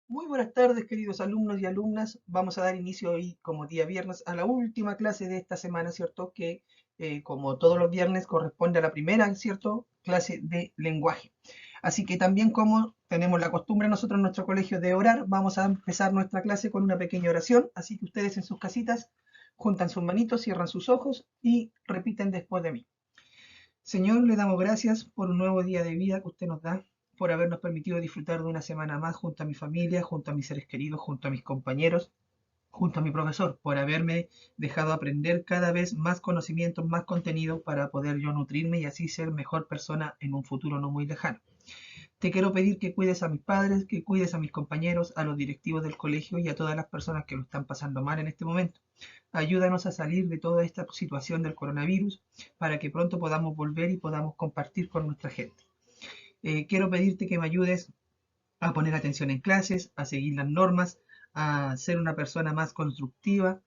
Muy buenas tardes, queridos alumnos y alumnas. Vamos a dar inicio hoy, como día viernes, a la última clase de esta semana, ¿cierto? Que, como todos los viernes, corresponde a la primera, ¿cierto? Clase de lenguaje. Así que también como tenemos la costumbre nosotros en nuestro colegio de orar, vamos a empezar nuestra clase con una pequeña oración. Así que ustedes en sus casitas juntan sus manitos, cierran sus ojos y repiten después de mí. Señor, le damos gracias por un nuevo día de vida que usted nos da, por habernos permitido disfrutar de una semana más junto a mi familia, junto a mis seres queridos, junto a mis compañeros, junto a mi profesor, por haberme dejado aprender cada vez más conocimientos, más contenido para poder yo nutrirme y así ser mejor persona en un futuro no muy lejano. Te quiero pedir que cuides a mis padres, que cuides a mis compañeros, a los directivos del colegio y a todas las personas que lo están pasando mal en este momento. Ayúdanos a salir de toda esta situación del coronavirus para que pronto podamos volver y podamos compartir con nuestra gente. Quiero pedirte que me ayudes a poner atención en clases, a seguir las normas, a ser una persona más constructiva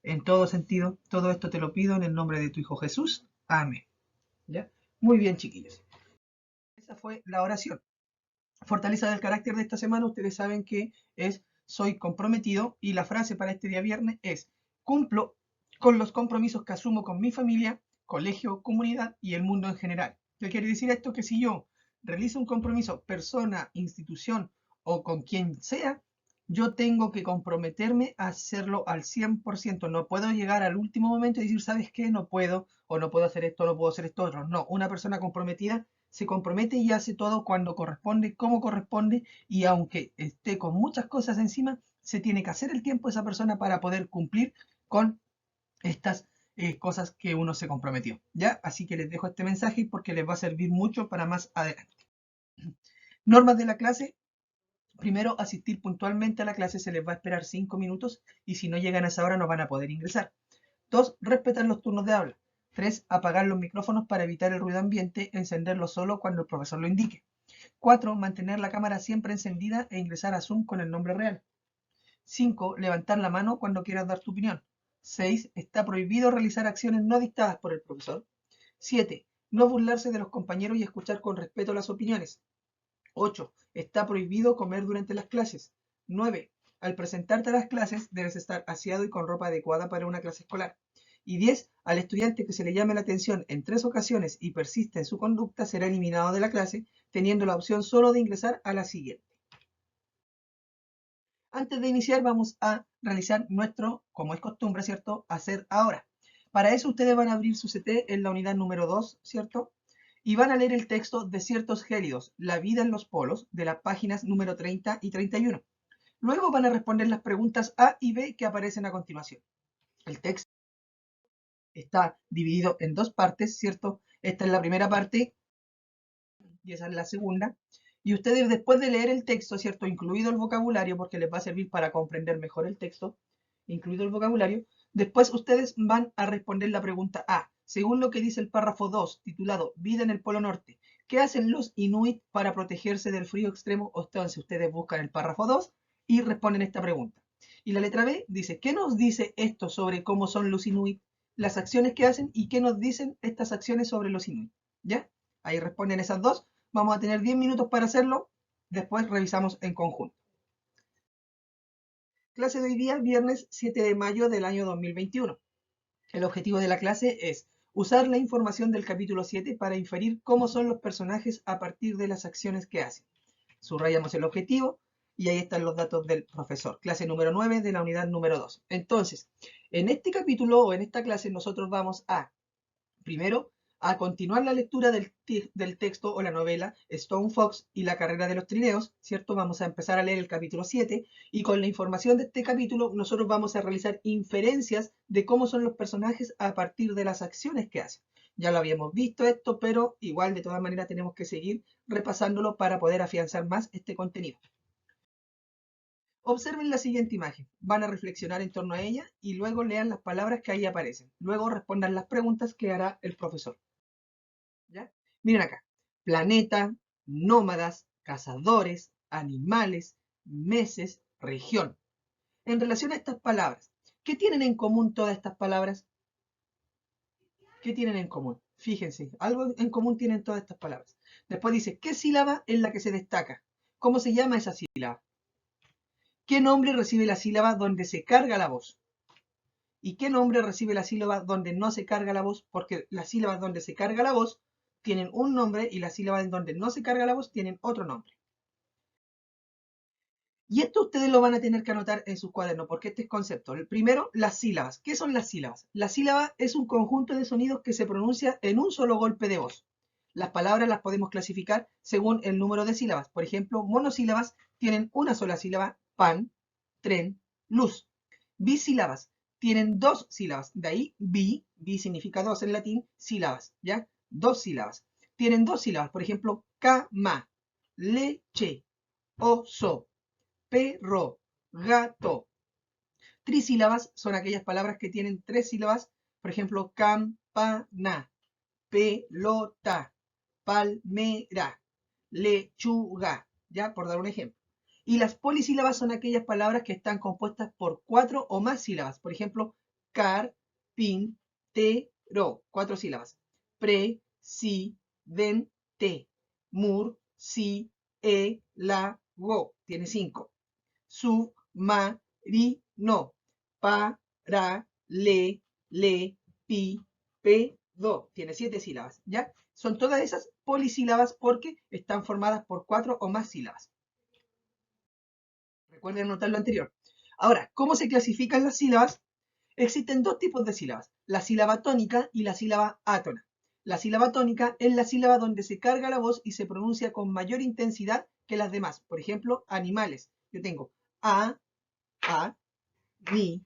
en todo sentido. Todo esto te lo pido en el nombre de tu Hijo Jesús. Amén. ¿Ya? Muy bien, chiquillos. Esa fue la oración. Fortaleza del carácter de esta semana, ustedes saben que es soy comprometido y la frase para este día viernes es cumplo con los compromisos que asumo con mi familia, colegio, comunidad y el mundo en general. ¿Qué quiere decir esto? Que si yo realizo un compromiso, persona, institución o con quien sea, yo tengo que comprometerme a hacerlo al 100%. No puedo llegar al último momento y decir, ¿sabes qué? No puedo, o no puedo hacer esto, no puedo hacer esto otro. No, una persona comprometida se compromete y hace todo cuando corresponde, como corresponde, y aunque esté con muchas cosas encima, se tiene que hacer el tiempo esa persona para poder cumplir con estas cosas que uno se comprometió. ¿Ya? Así que les dejo este mensaje porque les va a servir mucho para más adelante. Normas de la clase. Primero, asistir puntualmente a la clase, se les va a esperar 5 minutos y si no llegan a esa hora no van a poder ingresar. 2. Respetar los turnos de habla. 3. Apagar los micrófonos para evitar el ruido ambiente, encenderlos solo cuando el profesor lo indique. 4. Mantener la cámara siempre encendida e ingresar a Zoom con el nombre real. 5. Levantar la mano cuando quieras dar tu opinión. 6. Está prohibido realizar acciones no dictadas por el profesor. 7. No burlarse de los compañeros y escuchar con respeto las opiniones. 8. Está prohibido comer durante las clases. 9. Al presentarte a las clases debes estar aseado y con ropa adecuada para una clase escolar. Y 10. Al estudiante que se le llame la atención en 3 ocasiones y persiste en su conducta será eliminado de la clase, teniendo la opción solo de ingresar a la siguiente. Antes de iniciar vamos a realizar nuestro, como es costumbre, ¿cierto? Hacer ahora. Para eso ustedes van a abrir su CT en la unidad número 2, ¿cierto? Y van a leer el texto Desiertos gélidos, la vida en los polos, de las páginas número 30 y 31. Luego van a responder las preguntas A y B que aparecen a continuación. El texto está dividido en dos partes, ¿cierto? Esta es la primera parte y esa es la segunda. Y ustedes después de leer el texto, ¿cierto? Incluido el vocabulario, porque les va a servir para comprender mejor el texto, incluido el vocabulario, después ustedes van a responder la pregunta A. Según lo que dice el párrafo 2, titulado Vida en el Polo Norte, ¿qué hacen los inuit para protegerse del frío extremo? Entonces ustedes buscan el párrafo 2 y responden esta pregunta. Y la letra B dice, ¿qué nos dice esto sobre cómo son los inuit, las acciones que hacen y qué nos dicen estas acciones sobre los inuit? ¿Ya? Ahí responden esas dos. Vamos a tener 10 minutos para hacerlo. Después revisamos en conjunto. Clase de hoy día, viernes 7 de mayo del año 2021. El objetivo de la clase es usar la información del capítulo 7 para inferir cómo son los personajes a partir de las acciones que hacen. Subrayamos el objetivo y ahí están los datos del profesor. Clase número 9 de la unidad número 2. Entonces, en este capítulo o en esta clase nosotros vamos a primero, a continuar la lectura del texto o la novela Stone Fox y la carrera de los trineos, ¿cierto? Vamos a empezar a leer el capítulo 7 y con la información de este capítulo nosotros vamos a realizar inferencias de cómo son los personajes a partir de las acciones que hacen. Ya lo habíamos visto esto, pero igual de todas maneras tenemos que seguir repasándolo para poder afianzar más este contenido. Observen la siguiente imagen, van a reflexionar en torno a ella y luego lean las palabras que ahí aparecen. Luego respondan las preguntas que hará el profesor. ¿Ya? Miren acá. Planeta, nómadas, cazadores, animales, meses, región. En relación a estas palabras, ¿qué tienen en común todas estas palabras? ¿Qué tienen en común? Fíjense, algo en común tienen todas estas palabras. Después dice, ¿qué sílaba es la que se destaca? ¿Cómo se llama esa sílaba? ¿Qué nombre recibe la sílaba donde se carga la voz? ¿Y qué nombre recibe la sílaba donde no se carga la voz? Porque las sílabas donde se carga la voz tienen un nombre y las sílabas donde no se carga la voz tienen otro nombre. Y esto ustedes lo van a tener que anotar en sus cuadernos, porque este es concepto. El primero, las sílabas. ¿Qué son las sílabas? La sílaba es un conjunto de sonidos que se pronuncia en un solo golpe de voz. Las palabras las podemos clasificar según el número de sílabas. Por ejemplo, monosílabas tienen una sola sílaba, pan, tren, luz. Bisílabas tienen dos sílabas. De ahí, bi significa dos en latín, sílabas, ¿ya? Dos sílabas. Tienen dos sílabas. Por ejemplo, cama, leche, oso, perro, gato. Trisílabas son aquellas palabras que tienen tres sílabas, por ejemplo, campana, pelota, palmera, lechuga, ya por dar un ejemplo. Y las polisílabas son aquellas palabras que están compuestas por cuatro o más sílabas, por ejemplo, carpintero, cuatro sílabas, presidente, murciélago, tiene cinco, submarino, paralelepípedo, tiene siete sílabas, ¿ya? Son todas esas polisílabas porque están formadas por cuatro o más sílabas. Recuerden anotar lo anterior. Ahora, ¿cómo se clasifican las sílabas? Existen dos tipos de sílabas, la sílaba tónica y la sílaba átona. La sílaba tónica es la sílaba donde se carga la voz y se pronuncia con mayor intensidad que las demás. Por ejemplo, animales. Yo tengo a, ni,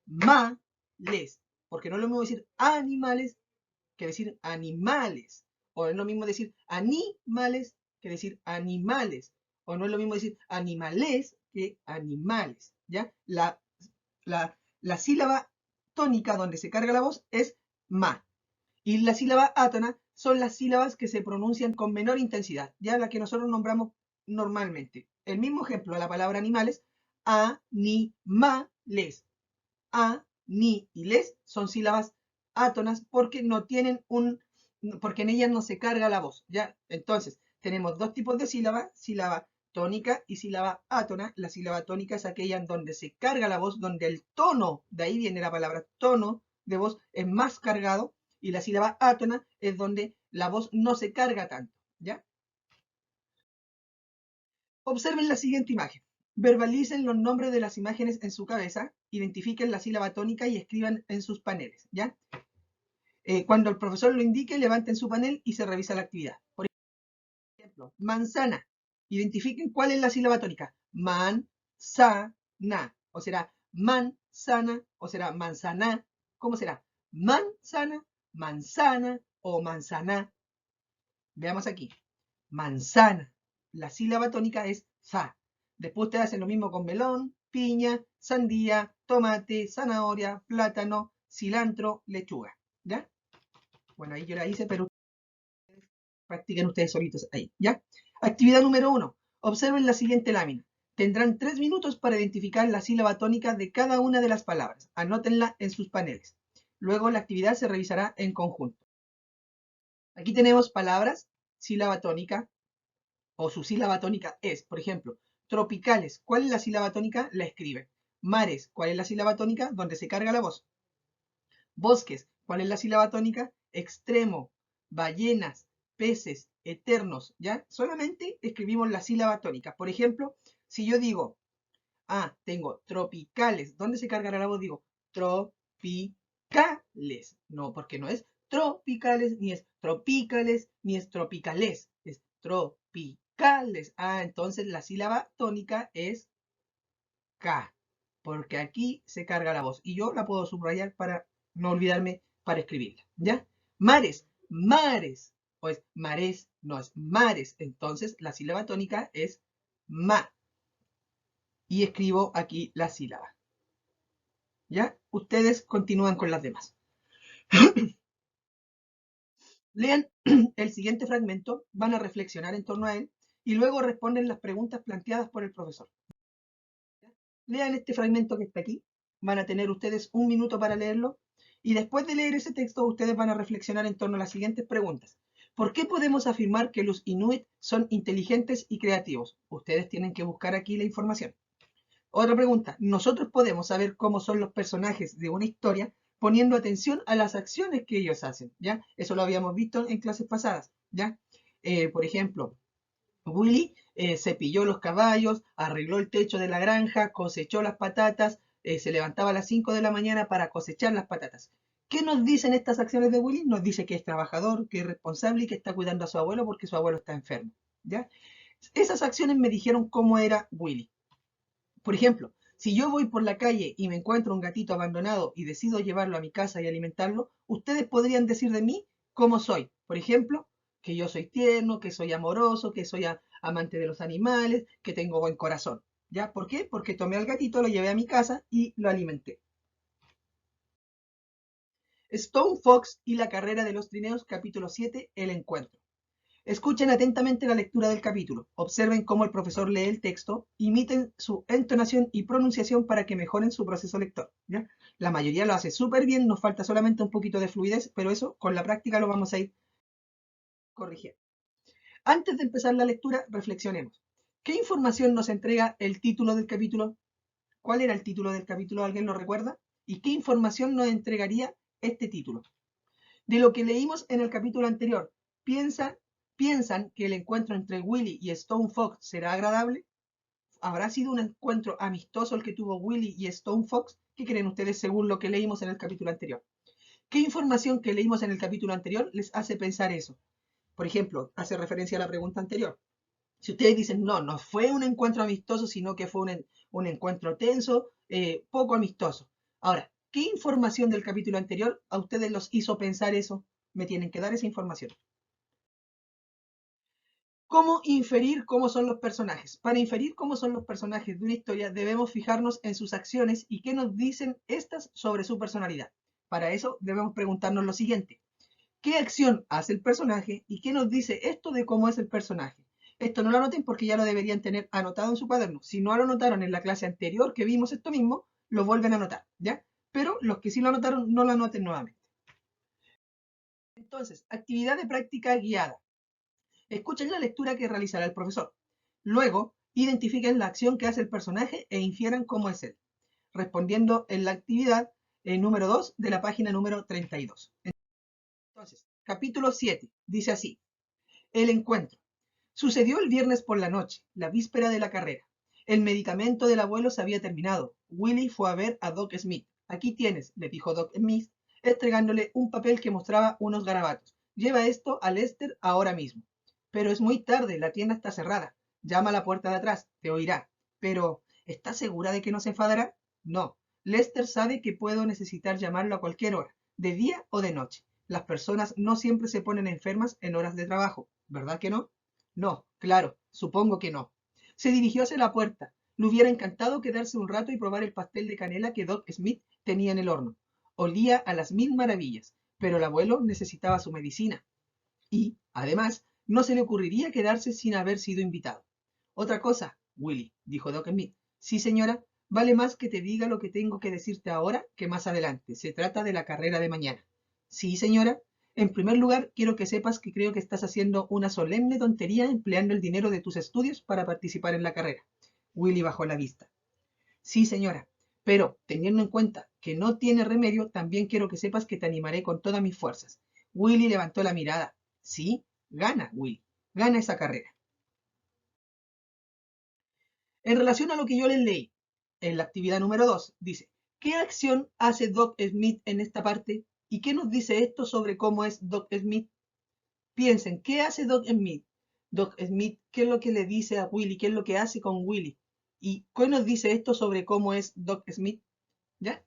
ma, les. Porque no es lo mismo decir animales que decir animales. O es lo mismo decir animales que decir animales. O no es lo mismo decir animales que animales. ¿Ya? La sílaba tónica donde se carga la voz es ma. Y la sílaba átona son las sílabas que se pronuncian con menor intensidad, ya la que nosotros nombramos normalmente. El mismo ejemplo, la palabra animales, animales. A, ni y les son sílabas átonas porque no tienen porque en ellas no se carga la voz, ¿ya? Entonces, tenemos dos tipos de sílaba, sílaba tónica y sílaba átona. La sílaba tónica es aquella en donde se carga la voz, donde el tono, de ahí viene la palabra tono de voz, es más cargado, y la sílaba átona es donde la voz no se carga tanto, ¿ya? Observen la siguiente imagen. Verbalicen los nombres de las imágenes en su cabeza, identifiquen la sílaba tónica y escriban en sus paneles, ¿ya? Cuando el profesor lo indique, levanten su panel y se revisa la actividad. Por ejemplo, manzana. Identifiquen cuál es la sílaba tónica. Man-sa-na. O será manzana o será manzana. ¿Cómo será? Manzana, manzana o manzana. Veamos aquí. Manzana. La sílaba tónica es za. Después ustedes hacen lo mismo con melón, piña, sandía, tomate, zanahoria, plátano, cilantro, lechuga. ¿Ya? Bueno, ahí yo la hice, pero practiquen ustedes solitos ahí. ¿Ya? Actividad número 1. Observen la siguiente lámina. Tendrán 3 minutos para identificar la sílaba tónica de cada una de las palabras. Anótenla en sus paneles. Luego la actividad se revisará en conjunto. Aquí tenemos palabras, sílaba tónica, o su sílaba tónica es, por ejemplo, tropicales. ¿Cuál es la sílaba tónica? La escriben. Mares. ¿Cuál es la sílaba tónica? Donde se carga la voz. Bosques. ¿Cuál es la sílaba tónica? Extremo. Ballenas. Peces. Eternos. ¿Ya? Solamente escribimos la sílaba tónica. Por ejemplo, si yo digo, tengo tropicales. ¿Dónde se cargará la voz? Digo, tropicales. No, porque no es tropicales, ni es tropicales, ni es tropicales. Es tropicales. Entonces la sílaba tónica es K, porque aquí se carga la voz. Y yo la puedo subrayar para no olvidarme para escribirla. ¿Ya? Mares, mares. O es mares, no es mares. Entonces la sílaba tónica es ma. Y escribo aquí la sílaba. ¿Ya? Ustedes continúan con las demás. Lean el siguiente fragmento, van a reflexionar en torno a él y luego responden las preguntas planteadas por el profesor. Lean este fragmento que está aquí, van a tener ustedes un minuto para leerlo y después de leer ese texto ustedes van a reflexionar en torno a las siguientes preguntas. ¿Por qué podemos afirmar que los inuit son inteligentes y creativos? Ustedes tienen que buscar aquí la información. Otra pregunta. Nosotros podemos saber cómo son los personajes de una historia poniendo atención a las acciones que ellos hacen, ¿ya? Eso lo habíamos visto en clases pasadas, ¿ya? Por ejemplo, Willy cepilló los caballos, arregló el techo de la granja, cosechó las patatas, se levantaba a las 5 de la mañana para cosechar las patatas. ¿Qué nos dicen estas acciones de Willy? Nos dice que es trabajador, que es responsable y que está cuidando a su abuelo porque su abuelo está enfermo, ¿ya? Esas acciones me dijeron cómo era Willy. Por ejemplo, si yo voy por la calle y me encuentro un gatito abandonado y decido llevarlo a mi casa y alimentarlo, ustedes podrían decir de mí cómo soy. Por ejemplo, que yo soy tierno, que soy amoroso, que soy amante de los animales, que tengo buen corazón. ¿Ya? ¿Por qué? Porque tomé al gatito, lo llevé a mi casa y lo alimenté. Stone Fox y la carrera de los trineos, capítulo 7, el encuentro. Escuchen atentamente la lectura del capítulo, observen cómo el profesor lee el texto, imiten su entonación y pronunciación para que mejoren su proceso lector, ¿ya? La mayoría lo hace súper bien, nos falta solamente un poquito de fluidez, pero eso con la práctica lo vamos a ir corrigiendo. Antes de empezar la lectura, reflexionemos. ¿Qué información nos entrega el título del capítulo? ¿Cuál era el título del capítulo? ¿Alguien lo recuerda? ¿Y qué información nos entregaría este título? De lo que leímos en el capítulo anterior, ¿piensan que el encuentro entre Willy y Stone Fox será agradable? ¿Habrá sido un encuentro amistoso el que tuvo Willy y Stone Fox? ¿Qué creen ustedes según lo que leímos en el capítulo anterior? ¿Qué información que leímos en el capítulo anterior les hace pensar eso? Por ejemplo, hace referencia a la pregunta anterior. Si ustedes dicen, no, no fue un encuentro amistoso, sino que fue un encuentro tenso, poco amistoso. Ahora, ¿qué información del capítulo anterior a ustedes los hizo pensar eso? Me tienen que dar esa información. ¿Cómo inferir cómo son los personajes? Para inferir cómo son los personajes de una historia debemos fijarnos en sus acciones y qué nos dicen estas sobre su personalidad. Para eso debemos preguntarnos lo siguiente. ¿Qué acción hace el personaje y qué nos dice esto de cómo es el personaje? Esto no lo anoten porque ya lo deberían tener anotado en su cuaderno. Si no lo anotaron en la clase anterior que vimos esto mismo, lo vuelven a anotar, ¿ya? Pero los que sí lo anotaron, no lo anoten nuevamente. Entonces, actividad de práctica guiada. Escuchen la lectura que realizará el profesor. Luego, identifiquen la acción que hace el personaje e infieran cómo es él, respondiendo en la actividad número 2 de la página número 32. Entonces, capítulo 7, dice así. El encuentro. Sucedió el viernes por la noche, la víspera de la carrera. El medicamento del abuelo se había terminado. Willy fue a ver a Doc Smith. Aquí tienes, le dijo Doc Smith, entregándole un papel que mostraba unos garabatos. Lleva esto a Lester ahora mismo. Pero es muy tarde, la tienda está cerrada. Llama a la puerta de atrás, te oirá. Pero, ¿estás segura de que no se enfadará? No. Lester sabe que puedo necesitar llamarlo a cualquier hora, de día o de noche. Las personas no siempre se ponen enfermas en horas de trabajo, ¿verdad que no? No, claro, supongo que no. Se dirigió hacia la puerta. Le hubiera encantado quedarse un rato y probar el pastel de canela que Doc Smith tenía en el horno. Olía a las mil maravillas, pero el abuelo necesitaba su medicina. Y, además, no se le ocurriría quedarse sin haber sido invitado. Otra cosa, Willy, dijo Doc Smith. Sí, señora, vale más que te diga lo que tengo que decirte ahora que más adelante. Se trata de la carrera de mañana. Sí, señora. En primer lugar, quiero que sepas que creo que estás haciendo una solemne tontería empleando el dinero de tus estudios para participar en la carrera. Willy bajó la vista. Sí, señora, pero teniendo en cuenta que no tiene remedio, también quiero que sepas que te animaré con todas mis fuerzas. Willy levantó la mirada. Sí, gana, Willy. Gana esa carrera. En relación a lo que yo les leí, en la actividad número 2, dice, ¿qué acción hace Doc Smith en esta parte? ¿Y qué nos dice esto sobre cómo es Doc Smith? Piensen, ¿qué hace Doc Smith? Doc Smith, ¿qué es lo que le dice a Willy? ¿Qué es lo que hace con Willy? ¿Y qué nos dice esto sobre cómo es Doc Smith? ¿Ya?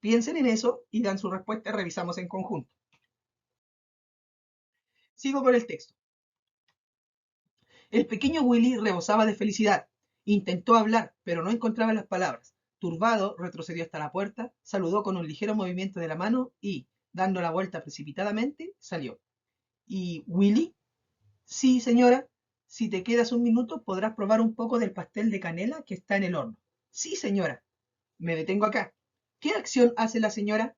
Piensen en eso y dan su respuesta y revisamos en conjunto. Sigo con el texto. El pequeño Willy rebosaba de felicidad. Intentó hablar, pero no encontraba las palabras. Turbado, retrocedió hasta la puerta, saludó con un ligero movimiento de la mano y, dando la vuelta precipitadamente, salió. ¿Y Willy? Sí, señora. Si te quedas un minuto, podrás probar un poco del pastel de canela que está en el horno. Sí, señora. Me detengo acá. ¿Qué acción hace la señora?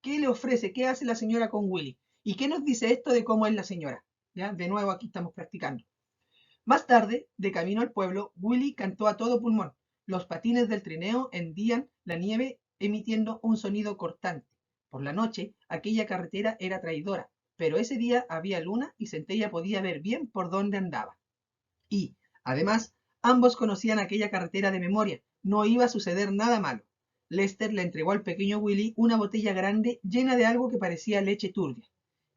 ¿Qué le ofrece? ¿Qué hace la señora con Willy? ¿Y qué nos dice esto de cómo es la señora? ¿Ya? De nuevo aquí estamos practicando. Más tarde, de camino al pueblo, Willy cantó a todo pulmón. Los patines del trineo hendían la nieve emitiendo un sonido cortante. Por la noche, aquella carretera era traidora, pero ese día había luna y Centella podía ver bien por dónde andaba. Y, además, ambos conocían aquella carretera de memoria. No iba a suceder nada malo. Lester le entregó al pequeño Willy una botella grande llena de algo que parecía leche turbia.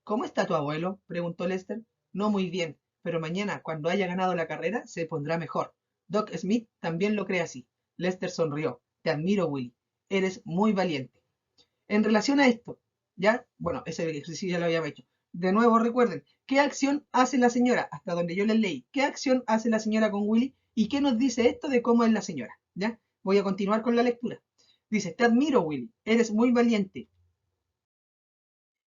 ¿Cómo está tu abuelo?, preguntó Lester. No muy bien, pero mañana, cuando haya ganado la carrera, se pondrá mejor. Doc Smith también lo cree así. Lester sonrió. Te admiro, Willy. Eres muy valiente. En relación a esto, ya, bueno, ese ejercicio ya lo habíamos hecho. De nuevo recuerden, ¿qué acción hace la señora? Hasta donde yo les leí. ¿Qué acción hace la señora con Willy? ¿Y qué nos dice esto de cómo es la señora? ¿Ya? Voy a continuar con la lectura. Dice, te admiro, Willy. Eres muy valiente,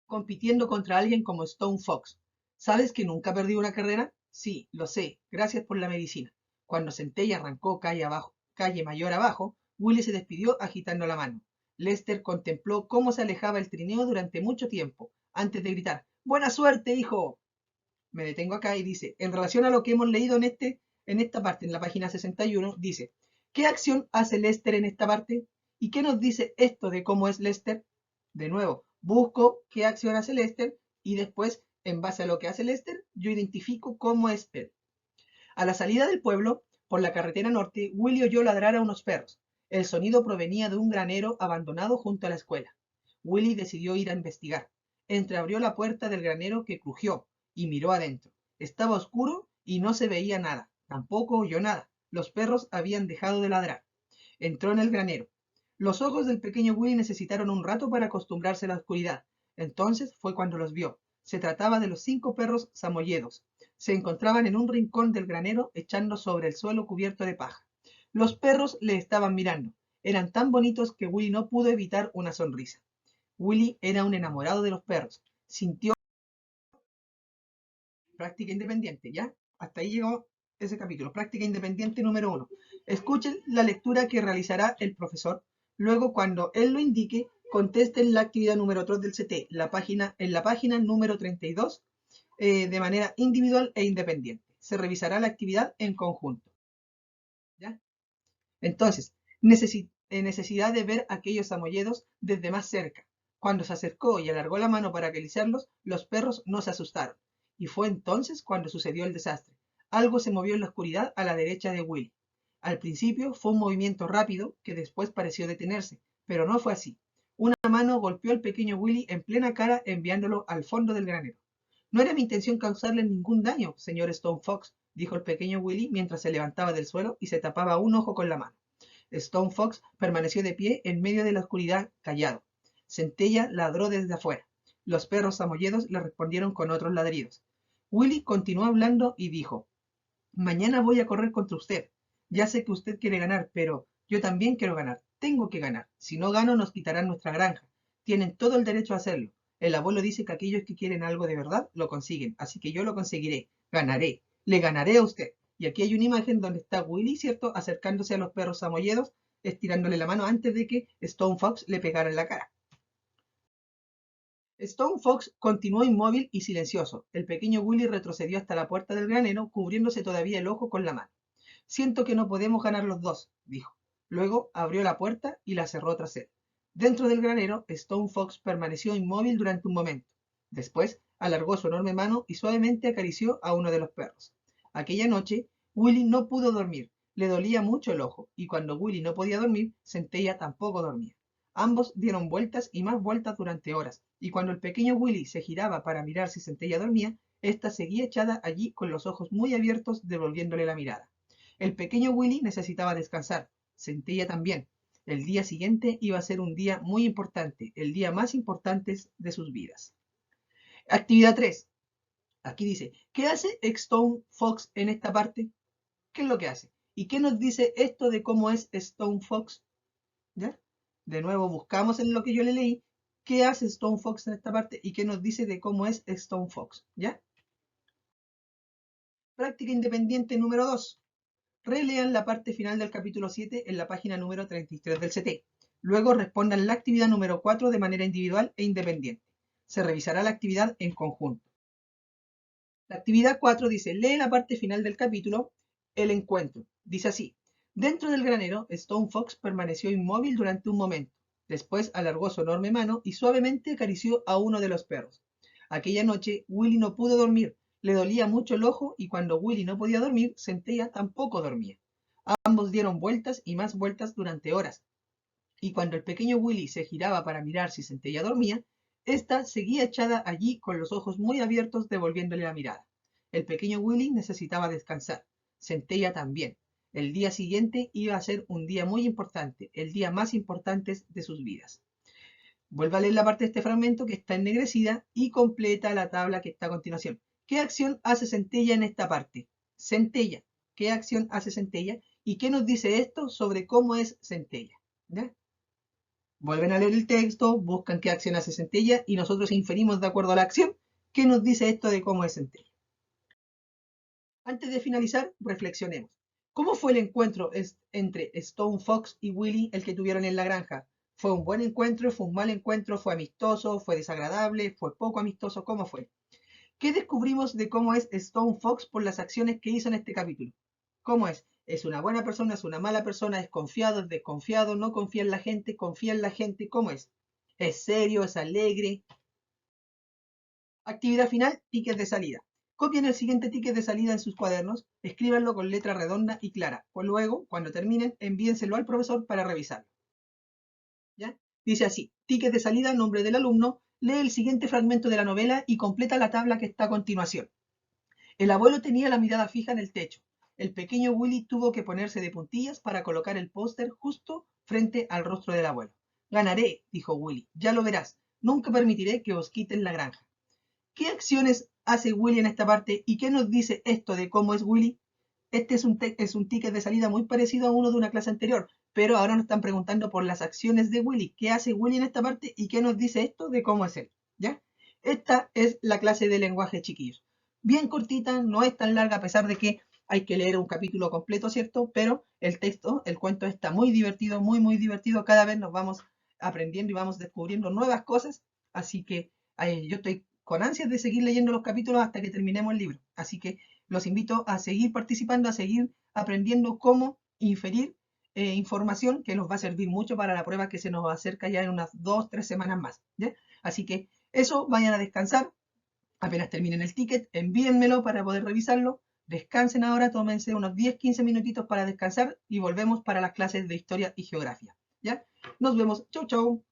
compitiendo contra alguien como Stone Fox. ¿Sabes que nunca perdí una carrera? Sí, lo sé. Gracias por la medicina. Cuando Centella arrancó calle mayor abajo, Willy se despidió agitando la mano. Lester contempló cómo se alejaba el trineo durante mucho tiempo, antes de gritar, ¡Buena suerte, hijo! Me detengo acá y dice, en relación a lo que hemos leído en esta parte, en la página 61, dice, ¿qué acción hace Lester en esta parte? ¿Y qué nos dice esto de cómo es Lester? De nuevo, busco qué acción hace Lester y después, en base a lo que hace Lester, yo identifico cómo es él. A la salida del pueblo, por la carretera norte, Willy oyó ladrar a unos perros. El sonido provenía de un granero abandonado junto a la escuela. Willy decidió ir a investigar. Entreabrió la puerta del granero que crujió y miró adentro. Estaba oscuro y no se veía nada. Tampoco oyó nada. Los perros habían dejado de ladrar. Entró en el granero. Los ojos del pequeño Willy necesitaron un rato para acostumbrarse a la oscuridad. Entonces fue cuando los vio. Se trataba de los 5 perros samoyedos. Se encontraban en un rincón del granero echando sobre el suelo cubierto de paja. Los perros le estaban mirando. Eran tan bonitos que Willy no pudo evitar una sonrisa. Willy era un enamorado de los perros. Sintió práctica independiente, ¿ya? Hasta ahí llegó ese capítulo. Práctica independiente número 1. Escuchen la lectura que realizará el profesor. Luego, cuando él lo indique, contesten la actividad número 3 del CT, en la página número 32, de manera individual e independiente. Se revisará la actividad en conjunto. ¿Ya? Entonces, necesidad de ver aquellos amolledos desde más cerca. Cuando se acercó y alargó la mano para acariciarlos, los perros no se asustaron. Y fue entonces cuando sucedió el desastre. Algo se movió en la oscuridad a la derecha de Willy. Al principio fue un movimiento rápido que después pareció detenerse, pero no fue así. Una mano golpeó al pequeño Willy en plena cara enviándolo al fondo del granero. No era mi intención causarle ningún daño, señor Stone Fox, dijo el pequeño Willy mientras se levantaba del suelo y se tapaba un ojo con la mano. Stone Fox permaneció de pie en medio de la oscuridad, callado. Centella ladró desde afuera. Los perros zamolledos le respondieron con otros ladridos. Willy continuó hablando y dijo, mañana voy a correr contra usted. Ya sé que usted quiere ganar, pero yo también quiero ganar. Tengo que ganar. Si no gano, nos quitarán nuestra granja. Tienen todo el derecho a hacerlo. El abuelo dice que aquellos que quieren algo de verdad lo consiguen, así que yo lo conseguiré. Ganaré. Le ganaré a usted. Y aquí hay una imagen donde está Willy, ¿cierto?, acercándose a los perros samoyedos, estirándole la mano antes de que Stone Fox le pegara en la cara. Stone Fox continuó inmóvil y silencioso. El pequeño Willy retrocedió hasta la puerta del granero, cubriéndose todavía el ojo con la mano. Siento que no podemos ganar los dos, dijo. Luego abrió la puerta y la cerró tras él. Dentro del granero, Stone Fox permaneció inmóvil durante un momento. Después alargó su enorme mano y suavemente acarició a uno de los perros. Aquella noche, Willy no pudo dormir. Le dolía mucho el ojo, y cuando Willy no podía dormir, Centella tampoco dormía. Ambos dieron vueltas y más vueltas durante horas, y cuando el pequeño Willy se giraba para mirar si Centella dormía, ésta seguía echada allí con los ojos muy abiertos, devolviéndole la mirada. El pequeño Willy necesitaba descansar, Centella también. El día siguiente iba a ser un día muy importante, el día más importante de sus vidas. Actividad 3. Aquí dice, ¿qué hace Stone Fox en esta parte? ¿Qué es lo que hace? ¿Y qué nos dice esto de cómo es Stone Fox? ¿Ya? De nuevo buscamos en lo que yo le leí qué hace Stone Fox en esta parte y qué nos dice de cómo es Stone Fox. ¿Ya? Práctica independiente número 2. Relean la parte final del capítulo 7 en la página número 33 del CT. Luego respondan la actividad número 4 de manera individual e independiente. Se revisará la actividad en conjunto. La actividad 4 dice, lee la parte final del capítulo, el encuentro. Dice así, Dentro del granero, Stone Fox permaneció inmóvil durante un momento. Después alargó su enorme mano y suavemente acarició a uno de los perros. Aquella noche, Willy no pudo dormir. Le dolía mucho el ojo y cuando Willy no podía dormir, Centella tampoco dormía. Ambos dieron vueltas y más vueltas durante horas. Y cuando el pequeño Willy se giraba para mirar si Centella dormía, ésta seguía echada allí con los ojos muy abiertos devolviéndole la mirada. El pequeño Willy necesitaba descansar. Centella también. El día siguiente iba a ser un día muy importante, el día más importante de sus vidas. Vuelve a leer la parte de este fragmento que está ennegrecida y completa la tabla que está a continuación. ¿Qué acción hace Centella en esta parte? Centella. ¿Qué acción hace Centella? ¿Y qué nos dice esto sobre cómo es Centella? ¿Ya? Vuelven a leer el texto, buscan qué acción hace Centella y nosotros inferimos de acuerdo a la acción qué nos dice esto de cómo es Centella. Antes de finalizar, reflexionemos. ¿Cómo fue el encuentro entre Stone Fox y Willy el que tuvieron en la granja? ¿Fue un buen encuentro? ¿Fue un mal encuentro? ¿Fue amistoso? ¿Fue desagradable? ¿Fue poco amistoso? ¿Cómo fue? ¿Qué descubrimos de cómo es Stone Fox por las acciones que hizo en este capítulo? ¿Cómo es? ¿Es una buena persona? ¿Es una mala persona? ¿Es confiado? ¿Es desconfiado? ¿No confía en la gente? ¿Confía en la gente? ¿Cómo es? ¿Es serio? ¿Es alegre? Actividad final, ticket de salida. Copien el siguiente ticket de salida en sus cuadernos, escríbanlo con letra redonda y clara. Pues luego, cuando terminen, envíenselo al profesor para revisarlo. ¿Ya? Dice así, ticket de salida, nombre del alumno, lee el siguiente fragmento de la novela y completa la tabla que está a continuación. El abuelo tenía la mirada fija en el techo. El pequeño Willy tuvo que ponerse de puntillas para colocar el póster justo frente al rostro del abuelo. Ganaré, dijo Willy, ya lo verás. Nunca permitiré que os quiten la granja. ¿Qué acciones hace Willy en esta parte y qué nos dice esto de cómo es Willy? Este es un ticket de salida muy parecido a uno de una clase anterior, pero ahora nos están preguntando por las acciones de Willy. ¿Qué hace Willy en esta parte y qué nos dice esto de cómo es él? ¿Ya? Esta es la clase de lenguaje, chiquillos. Bien cortita, no es tan larga a pesar de que hay que leer un capítulo completo, ¿cierto? Pero el texto, el cuento está muy divertido, muy, muy divertido. Cada vez nos vamos aprendiendo y vamos descubriendo nuevas cosas. Así que yo estoy con ansias de seguir leyendo los capítulos hasta que terminemos el libro. Así que los invito a seguir participando, a seguir aprendiendo cómo inferir información que nos va a servir mucho para la prueba que se nos acerca ya en unas 2 o 3 semanas más. ¿Ya? Así que eso, vayan a descansar. Apenas terminen el ticket, envíenmelo para poder revisarlo. Descansen ahora, tómense unos 10 o 15 minutitos para descansar y volvemos para las clases de historia y geografía. ¿Ya? Nos vemos. Chau, chau.